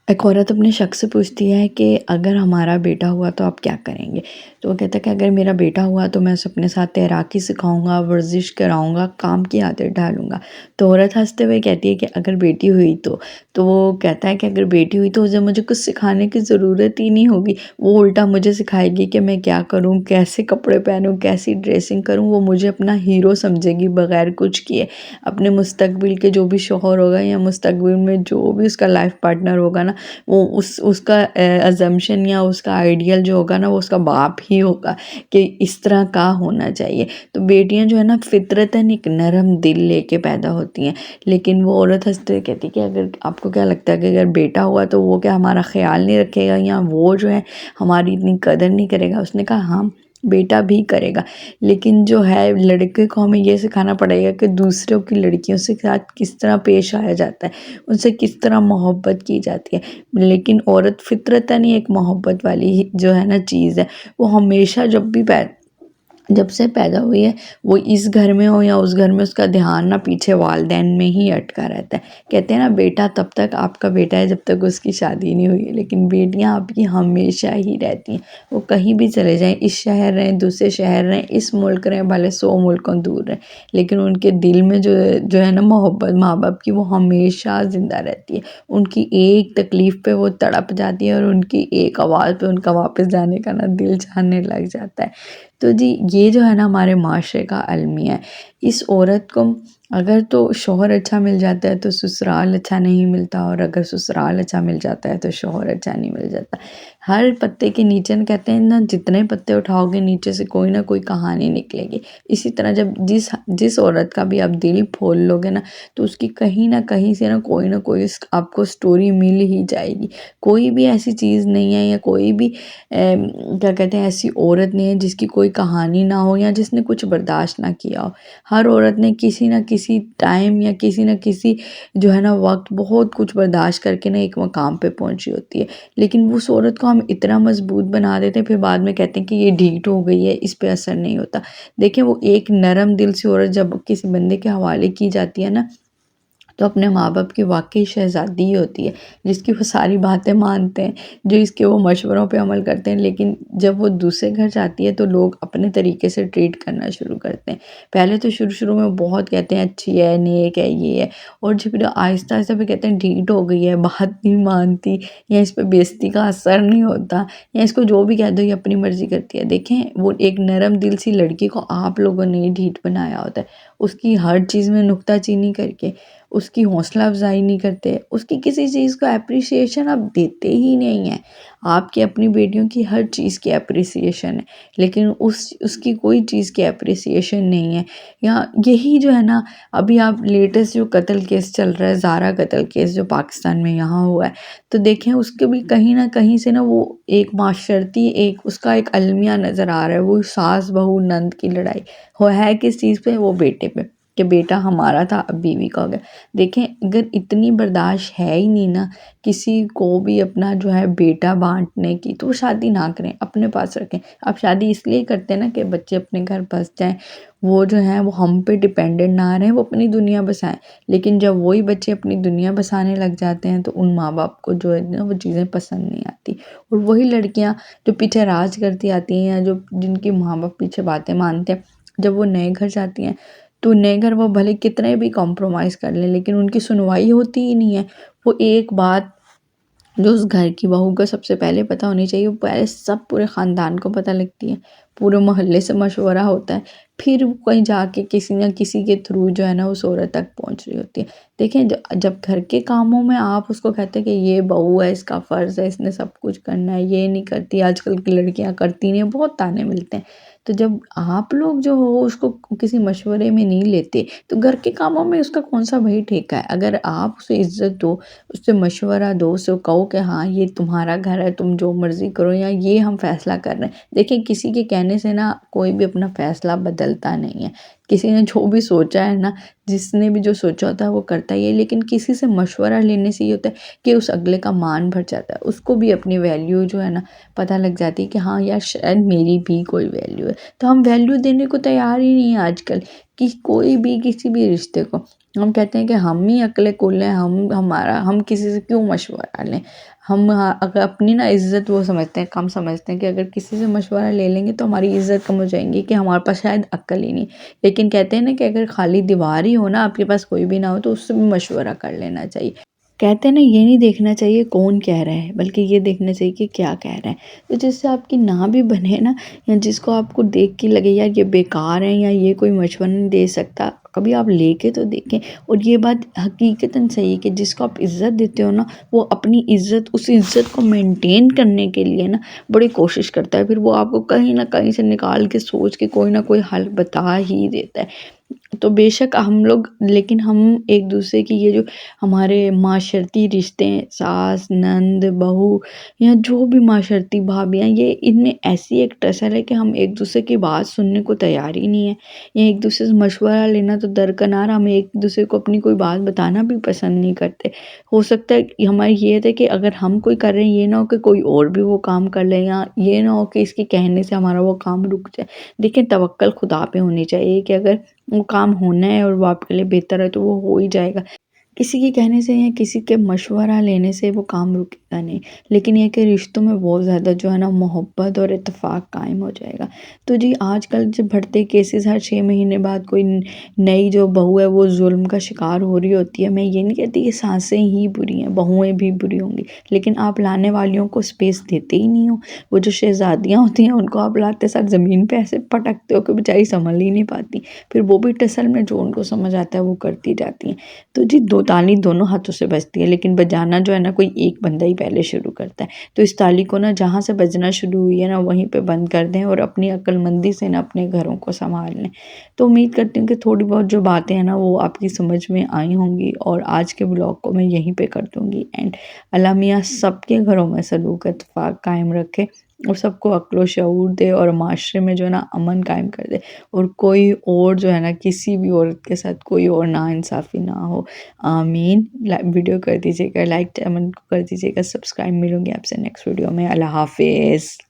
ایک عورت اپنے شخص سے پوچھتی ہے کہ اگر ہمارا بیٹا ہوا تو آپ کیا کریں گے؟ تو وہ کہتا ہے کہ اگر میرا بیٹا ہوا تو میں اسے اپنے ساتھ تیراکی سکھاؤں گا، ورزش کراؤں گا، کام کی عادت ڈالوں گا۔ تو عورت ہنستے ہوئے کہتی ہے کہ اگر بیٹی ہوئی تو وہ کہتا ہے کہ اگر بیٹی ہوئی تو اسے مجھے کچھ سکھانے کی ضرورت ہی نہیں ہوگی، وہ الٹا مجھے سکھائے گی کہ میں کیا کروں، کیسے کپڑے پہنوں، کیسی ڈریسنگ کروں، وہ مجھے اپنا ہیرو سمجھے گی بغیر کچھ کیے۔ اپنے مستقبل کے جو بھی شوہر ہوگا یا مستقبل میں جو بھی اس کا لائف پارٹنر ہوگا نا، وہ اس کا ازمپشن یا اس کا آئیڈیل جو ہوگا نا، وہ اس کا باپ ہی ہوگا کہ اس طرح کا ہونا چاہیے۔ تو بیٹیاں جو ہے نا فطرتاً ایک نرم دل لے کے پیدا ہوتی ہیں، لیکن وہ عورت ہنستے ہوئے کہتی کہ اگر آپ کو کیا لگتا ہے کہ اگر بیٹا ہوا تو وہ کیا ہمارا خیال نہیں رکھے گا یا وہ جو ہے ہماری اتنی قدر نہیں کرے گا؟ اس نے کہا ہاں بیٹا بھی کرے گا، لیکن جو ہے لڑکے کو ہمیں یہ سکھانا پڑے گا کہ دوسروں کی لڑکیوں سے ساتھ کس طرح پیش آیا جاتا ہے، ان سے کس طرح محبت کی جاتی ہے۔ لیکن عورت فطرتاً ہی ایک محبت والی جو ہے نا چیز ہے، وہ ہمیشہ جب سے پیدا ہوئی ہے وہ اس گھر میں ہو یا اس گھر میں، اس کا دھیان نہ پیچھے والدین میں ہی اٹکا رہتا ہے۔ کہتے ہیں نا بیٹا تب تک آپ کا بیٹا ہے جب تک اس کی شادی نہیں ہوئی ہے، لیکن بیٹیاں آپ کی ہمیشہ ہی رہتی ہیں، وہ کہیں بھی چلے جائیں، اس شہر رہیں، دوسرے شہر رہیں، اس ملک رہیں، بھلے 100 ملکوں دور رہیں، لیکن ان کے دل میں جو ہے نا محبت ماں باپ کی، وہ ہمیشہ زندہ رہتی ہے۔ ان کی ایک تکلیف پہ وہ تڑپ جاتی ہے اور ان کی ایک آواز پہ ان کا واپس جانے کا نا دل چاہنے لگ جاتا ہے۔ تو جی یہ جو ہے نا ہمارے معاشرے کا المیہ ہے۔ اس عورت کو اگر تو شوہر اچھا مل جاتا ہے تو سسرال اچھا نہیں ملتا، اور اگر سسرال اچھا مل جاتا ہے تو شوہر اچھا نہیں مل جاتا۔ ہر پتے کے نیچے کہتے ہیں نا، جتنے پتے اٹھاؤ گے نیچے سے کوئی نہ کوئی کہانی نکلے گی۔ اسی طرح جب جس عورت کا بھی آپ دل کھول لو گے نا، تو اس کی کہیں نہ کہیں سے نا کوئی نہ کوئی آپ کو سٹوری مل ہی جائے گی۔ کوئی بھی ایسی چیز نہیں ہے یا کوئی بھی کیا کہتے ہیں ایسی عورت نہیں ہے جس کی کوئی کہانی نہ ہو یا جس نے کچھ برداشت نہ کیا ہو۔ ہر عورت نے کسی نہ کسی ٹائم یا کسی نہ کسی جو ہے نا وقت بہت کچھ برداشت کر کے نا ایک مقام پہ پہنچی ہوتی ہے، لیکن اس عورت کو ہم اتنا مضبوط بنا دیتے ہیں، پھر بعد میں کہتے ہیں کہ یہ ڈھیٹ ہو گئی ہے، اس پہ اثر نہیں ہوتا۔ دیکھیں وہ ایک نرم دل سے عورت جب کسی بندے کے حوالے کی جاتی ہے نا، تو اپنے ماں باپ کی واقعی شہزادی ہی ہوتی ہے، جس کی وہ ساری باتیں مانتے ہیں، جو اس کے وہ مشوروں پہ عمل کرتے ہیں۔ لیکن جب وہ دوسرے گھر جاتی ہے تو لوگ اپنے طریقے سے ٹریٹ کرنا شروع کرتے ہیں۔ پہلے تو شروع میں بہت کہتے ہیں اچھی ہے، نیک ہے، یہ ہے، اور جب آہستہ آہستہ پہ کہتے ہیں ڈھیٹ ہو گئی ہے، بات نہیں مانتی، یا اس پہ بےعزتی کا اثر نہیں ہوتا، یا اس کو جو بھی کہہ دو یہ اپنی مرضی کرتی ہے۔ دیکھیں وہ ایک نرم دل سی لڑکی کو آپ لوگوں نے ہی ڈھیٹ بنایا ہوتا ہے، اس کی ہر چیز میں نکتہ چینی کر کے، اس کی حوصلہ افزائی نہیں کرتے، اس کی کسی چیز کو اپریسیشن آپ دیتے ہی نہیں ہیں۔ آپ کی اپنی بیٹیوں کی ہر چیز کی اپریسیشن ہے، لیکن اس کی کوئی چیز کی اپریسیشن نہیں ہے۔ یا یہی جو ہے نا، ابھی آپ لیٹسٹ جو قتل کیس چل رہا ہے، زارا قتل کیس جو پاکستان میں یہاں ہوا ہے، تو دیکھیں اس کے بھی کہیں نہ کہیں سے نا وہ ایک معاشرتی اس کا ایک المیہ نظر آ رہا ہے۔ وہ ساس بہو نند کی لڑائی وہ ہے کس چیز پہ؟ وہ بیٹے پہ، کہ بیٹا ہمارا تھا اب بیوی کا ہو گیا۔ دیکھیں اگر اتنی برداشت ہے ہی نہیں نا کسی کو بھی اپنا جو ہے بیٹا بانٹنے کی، تو وہ شادی نہ کریں، اپنے پاس رکھیں۔ اب شادی اس لیے کرتے ہیں نا کہ بچے اپنے گھر بس جائیں، وہ جو ہیں وہ ہم پہ ڈیپینڈنٹ نہ رہیں، وہ اپنی دنیا بسائیں۔ لیکن جب وہی بچے اپنی دنیا بسانے لگ جاتے ہیں تو ان ماں باپ کو جو ہے نا وہ چیزیں پسند نہیں آتی، اور وہی لڑکیاں جو پیچھے راج کرتی آتی ہیں یا جن کی ماں باپ پیچھے باتیں مانتے ہیں، جب وہ نئے گھر جاتی ہیں تو نئے گھر وہ بھلے کتنے بھی کمپرومائز کر لیں، لیکن ان کی سنوائی ہوتی ہی نہیں ہے۔ وہ ایک بات جو اس گھر کی بہو کو سب سے پہلے پتہ ہونی چاہیے، وہ پہلے سب پورے خاندان کو پتہ لگتی ہے، پورے محلے سے مشورہ ہوتا ہے، پھر کہیں جا کے کسی نہ کسی کے تھرو جو ہے نا اس عورت تک پہنچ رہی ہوتی ہے۔ دیکھیں جب گھر کے کاموں میں آپ اس کو کہتے ہیں کہ یہ بہو ہے، اس کا فرض ہے، اس نے سب کچھ کرنا ہے، یہ نہیں کرتی، آج کل کی لڑکیاں کرتی نہیں، بہت تانے ملتے ہیں۔ تو جب آپ لوگ جو ہو اس کو کسی مشورے میں نہیں لیتے تو گھر کے کاموں میں اس کا کون سا بھائی ٹھیکہ ہے؟ اگر آپ اسے عزت دو، اس سے مشورہ دو، اسے کہو کہ ہاں یہ تمہارا گھر ہے، تم جو مرضی کرو، یا یہ ہم فیصلہ کر رہے ہیں۔ دیکھیں کسی کے کہنے سے نا کوئی بھی اپنا فیصلہ بدلتا نہیں ہے، کسی نے جو بھی سوچا ہے نا، جس نے بھی جو سوچا ہوتا ہے وہ کرتا ہی ہے، لیکن کسی سے مشورہ لینے سے یہ ہوتا ہے کہ اس اگلے کا مان بڑھ جاتا ہے، اس کو بھی اپنی ویلیو جو ہے نا پتہ لگ جاتی ہے کہ ہاں یار شاید میری بھی کوئی ویلیو ہے۔ تو ہم ویلیو دینے کو تیار ہی نہیں ہیں آج کل، کہ کوئی بھی کسی بھی رشتے کو ہم کہتے ہیں کہ ہم ہی عقل کل ہیں، ہم کسی سے کیوں مشورہ لیں؟ ہم اگر اپنی نا عزت وہ سمجھتے ہیں، کم سمجھتے ہیں کہ اگر کسی سے مشورہ لے لیں گے تو ہماری عزت کم ہو جائیں گی، کہ ہمارے پاس شاید عقل ہی نہیں۔ لیکن کہتے ہیں نا کہ اگر خالی دیوار ہی ہو نا، آپ کے پاس کوئی بھی نہ ہو، تو اس سے بھی مشورہ کر لینا چاہیے۔ کہتے ہیں نا، یہ نہیں دیکھنا چاہیے کون کہہ رہا ہے، بلکہ یہ دیکھنا چاہیے کہ کیا کہہ رہا ہے۔ تو جس سے آپ کی نہ بھی بنے نا، یا جس کو آپ کو دیکھ کے لگے یار یہ بیکار ہے یا یہ کوئی مشورہ نہیں دے سکتا، کبھی آپ لے کے تو دیکھیں۔ اور یہ بات حقیقتاً صحیح ہے کہ جس کو آپ عزت دیتے ہو نا، وہ اپنی عزت، اس عزت کو مینٹین کرنے کے لیے نا بڑی کوشش کرتا ہے، پھر وہ آپ کو کہیں نہ کہیں سے نکال کے سوچ کے کوئی نہ کوئی حل بتا ہی دیتا ہے۔ تو بے شک ہم لوگ، لیکن ہم ایک دوسرے کی یہ جو ہمارے معاشرتی رشتے ہیں، ساس، نند، بہو، یا جو بھی معاشرتی بھابیاں، یہ ان میں ایسی ایک ٹسل ہے کہ ہم ایک دوسرے کی بات سننے کو تیار ہی نہیں ہے، یا ایک دوسرے سے مشورہ لینا تو درکنار، ہم ایک دوسرے کو اپنی کوئی بات بتانا بھی پسند نہیں کرتے۔ ہو سکتا ہے کہ ہماری یہ ہے کہ اگر ہم کوئی کر رہے ہیں، یہ نہ ہو کہ کوئی اور بھی وہ کام کر لے، یا یہ نہ ہو کہ اس کے کہنے سے ہمارا وہ کام رک جائے۔ لیکن توکل خدا پہ ہونی چاہیے کہ اگر وہ کام ہونا ہے اور وہ آپ کے لیے بہتر ہے تو وہ ہو ہی جائے گا۔ کسی کے کہنے سے یا کسی کے مشورہ لینے سے وہ کام رکے گا نہیں، لیکن یہ کہ رشتوں میں بہت زیادہ جو ہے نا محبت اور اتفاق قائم ہو جائے گا۔ تو جی آج کل جو بڑھتے کیسز، ہر 6 مہینے بعد کوئی نئی جو بہو ہے وہ ظلم کا شکار ہو رہی ہوتی ہے۔ میں یہ نہیں کہتی کہ سانسیں ہی بری ہیں، بہویں بھی بری ہوں گی، لیکن آپ لانے والیوں کو سپیس دیتے ہی نہیں ہو۔ وہ جو شہزادیاں ہوتی ہیں ان کو آپ لاتے ساتھ زمین پہ ایسے پٹکتے ہو کہ بیچاری سنبھل ہی نہیں پاتی، پھر وہ بھی ٹسل میں جو ان کو سمجھ آتا ہے وہ کرتی جاتی ہیں۔ تو جی دو تالی دونوں ہاتھوں سے بجتی ہے، لیکن بجانا جو ہے نا کوئی ایک بندہ ہی پہلے شروع کرتا ہے۔ تو اس تالی کو نا جہاں سے بجنا شروع ہوئی ہے نا وہیں پہ بند کر دیں، اور اپنی عقل مندی سے نا اپنے گھروں کو سنبھال لیں۔ تو امید کرتی ہوں کہ تھوڑی بہت جو باتیں ہیں نا وہ آپ کی سمجھ میں آئی ہوں گی، اور آج کے بلاگ کو میں یہیں پہ کر دوں گی اینڈ۔ اللہ میاں سب کے گھروں میں سلوک اتفاق قائم رکھے، اور سب کو عقل و شعور دے، اور معاشرے میں جو ہے نا امن قائم کر دے، اور کوئی اور جو ہے نا کسی بھی عورت کے ساتھ کوئی اور ناانصافی نہ ہو۔ آمین۔ ویڈیو کر دیجیے گا لائک، چینل کو کر دیجیے گا سبسکرائب۔ ملوں گی آپ سے نیکسٹ ویڈیو میں۔ اللہ حافظ۔